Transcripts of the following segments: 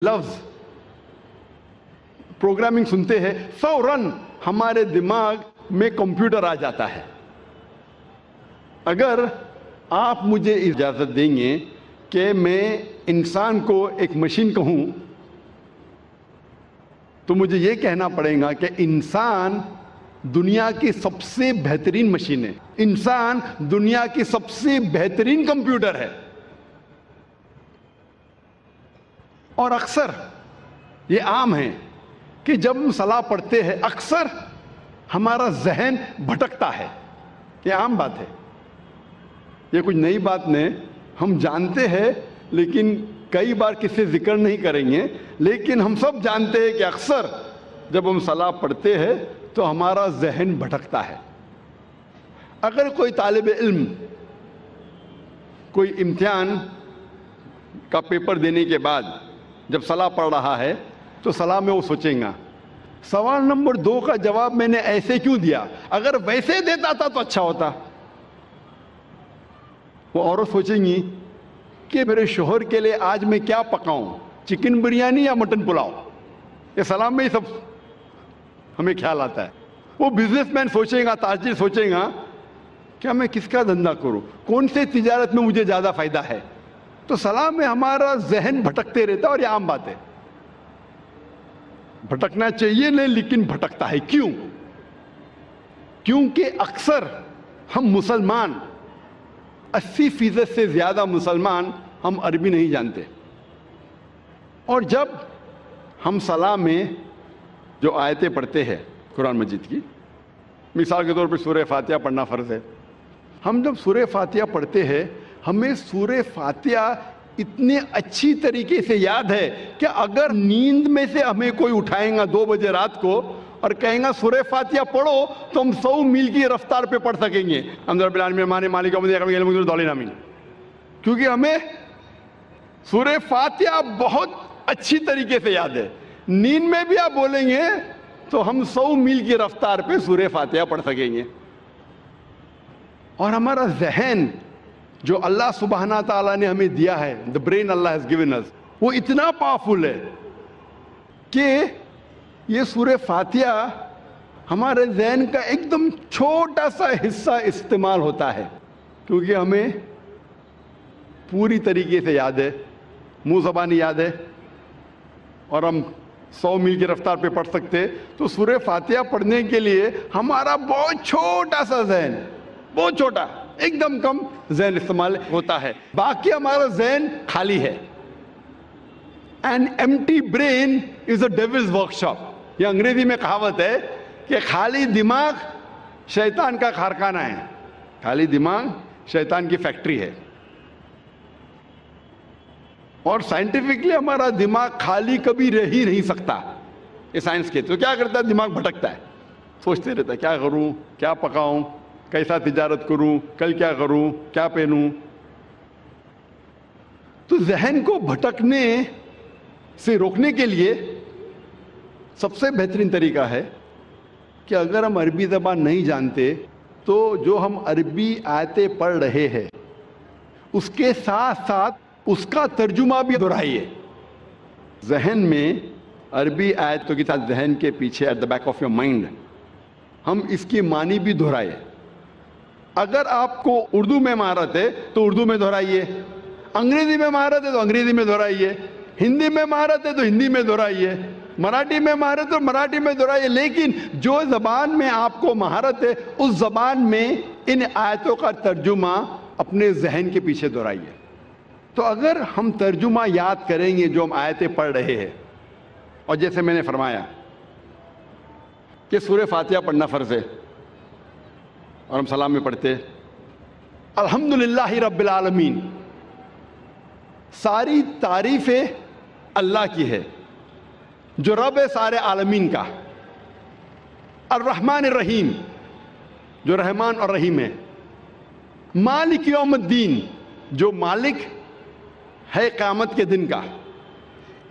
लफ्ज प्रोग्रामिंग सुनते हैं फौरन हमारे दिमाग में कंप्यूटर आ जाता है। अगर आप मुझे इजाजत देंगे कि मैं इंसान को एक मशीन कहूं, तो मुझे यह कहना पड़ेगा कि इंसान दुनिया की सबसे बेहतरीन मशीन है, इंसान दुनिया की सबसे बेहतरीन कंप्यूटर है। और अक्सर ये आम है कि जब हम सलाह पढ़ते हैं अक्सर हमारा जहन भटकता है। ये आम बात है, ये कुछ नई बात नहीं, हम जानते हैं, लेकिन कई बार किसी जिक्र नहीं करेंगे। लेकिन हम सब जानते हैं कि अक्सर जब हम सलाह पढ़ते हैं तो हमारा जहन भटकता है। अगर कोई तालिब इल्म कोई इम्तिहान का पेपर देने के बाद जब सलाह पढ़ रहा है तो सलाह में वो सोचेगा सवाल नंबर 2 का जवाब मैंने ऐसे क्यों दिया, अगर वैसे देता था तो अच्छा होता। वो औरत सोचेंगी कि मेरे शोहर के लिए आज मैं क्या पकाऊं, चिकन बिरयानी या मटन पुलाव। ये सलाह में ही सब हमें ख्याल आता है। वो बिजनेसमैन सोचेगा, ताजिर सोचेगा क्या मैं किसका धंधा करूं, कौन से तिजारत में मुझे ज्यादा फायदा है। तो सलाह में हमारा जहन भटकते रहता है। और ये आम बात है, भटकना चाहिए नहीं, लेकिन भटकता है। क्यों? क्योंकि अक्सर हम मुसलमान 80% से ज्यादा मुसलमान हम अरबी नहीं जानते। और जब हम सलाह में जो आयतें पढ़ते हैं कुरान मजीद की, मिसाल के तौर पे सूरह फातिहा पढ़ना फ़र्ज़ है। हम जब सूरह फातिहा पढ़ते हैं हमें सूरह फातिहा इतने अच्छी तरीके से याद है कि अगर नींद में से हमें कोई उठाएगा 2 बजे रात को और कहेगा सूरह फातिहा पढ़ो, तो हम 100 मील की रफ्तार पे पढ़ सकेंगे। क्योंकि हमें सूरह फातिहा बहुत अच्छी तरीके से याद है। नींद में भी आप बोलेंगे तो हम 100 मील की रफ्तार पे सूरह फातिहा पढ़ सकेंगे। और हमारा जहन जो अल्लाह सुब्हाना ताला ने हमें दिया है, the brain Allah has given us, वो इतना पावरफुल है कि ये सूरह फातिहा हमारे जहन का एकदम छोटा सा हिस्सा इस्तेमाल होता है। क्योंकि हमें पूरी तरीके से याद है, मुंह ज़बानी याद है, और हम 100 मील की रफ्तार पे पढ़ सकते। तो सूरह फातिहा पढ़ने के लिए हमारा बहुत छोटा सा जहन, बहुत छोटा, एकदम कम जहन इस्तेमाल होता है। बाकी हमारा जहन खाली है। An empty brain is a devils workshop. ये अंग्रेजी में कहावत है कि खाली दिमाग शैतान का कारखाना है, खाली दिमाग शैतान की फैक्ट्री है। और साइंटिफिकली हमारा दिमाग खाली कभी रह ही नहीं सकता। ये साइंस के तो क्या करता है, दिमाग भटकता है, सोचते रहता है क्या करूं, क्या पकाऊं, कैसा तिजारत करूं, कल क्या करूं, क्या पहनूं। तो जहन को भटकने से रोकने के लिए सबसे बेहतरीन तरीका है कि अगर हम अरबी ज़बान नहीं जानते तो जो हम अरबी आयतें पढ़ रहे हैं उसके साथ साथ उसका तर्जुमा भी दोहराइए। जहन में अरबी आयतों के साथ जहन के पीछे at the back of your mind हम इसकी मानी भी दोहराए। अगर आपको उर्दू में महारत है तो उर्दू में दोहराइए, अंग्रेजी में महारत है तो अंग्रेजी में दोहराइए, हिंदी में महारत है तो हिंदी में दोहराइए, मराठी में महारत है तो मराठी में दोहराइए। लेकिन जो ज़बान में आपको महारत है उस ज़बान में इन आयतों का तर्जुमा अपने जहन के पीछे दोहराइए। तो अगर हम तर्जुमा याद करेंगे जो हम आयतें पढ़ रहे हैं, और जैसे मैंने फरमाया कि सूरह फातिहा पढ़ना फ़र्ज़ है और हम सलाम में पढ़ते अल्हम्दुलिल्लाहि रब्बिल आलमीन, सारी तारीफ़ें अल्लाह की है जो रब है सारे आलमीन का। अर्रहमान अर्रहीम, जो रहमान और रहीम है। मालिक यौमुद्दीन, जो मालिक है क़यामत के दिन का।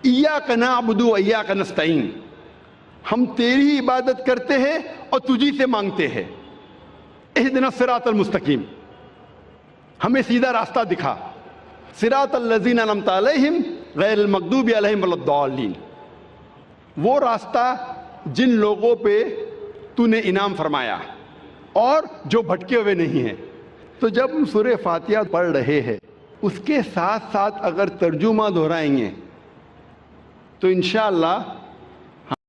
इय्याका नअबुदु व इय्याका नस्तईन, हम तेरी इबादत करते हैं और तुझी से मांगते हैं। इहदिना सिरातल मुस्तकीम, हमें सीधा रास्ता दिखा। सिरातल लज़ीना अनअमता अलैहिम غیر المغضوب علیہم ولا الضالین، وہ راستہ جن لوگوں پہ تو نے انعام فرمایا اور جو بھٹکے ہوئے نہیں ہیں۔ تو جب ہم سورہ فاتحہ پڑھ رہے ہیں اس کے ساتھ ساتھ اگر ترجمہ دہرائیں گے تو انشاءاللہ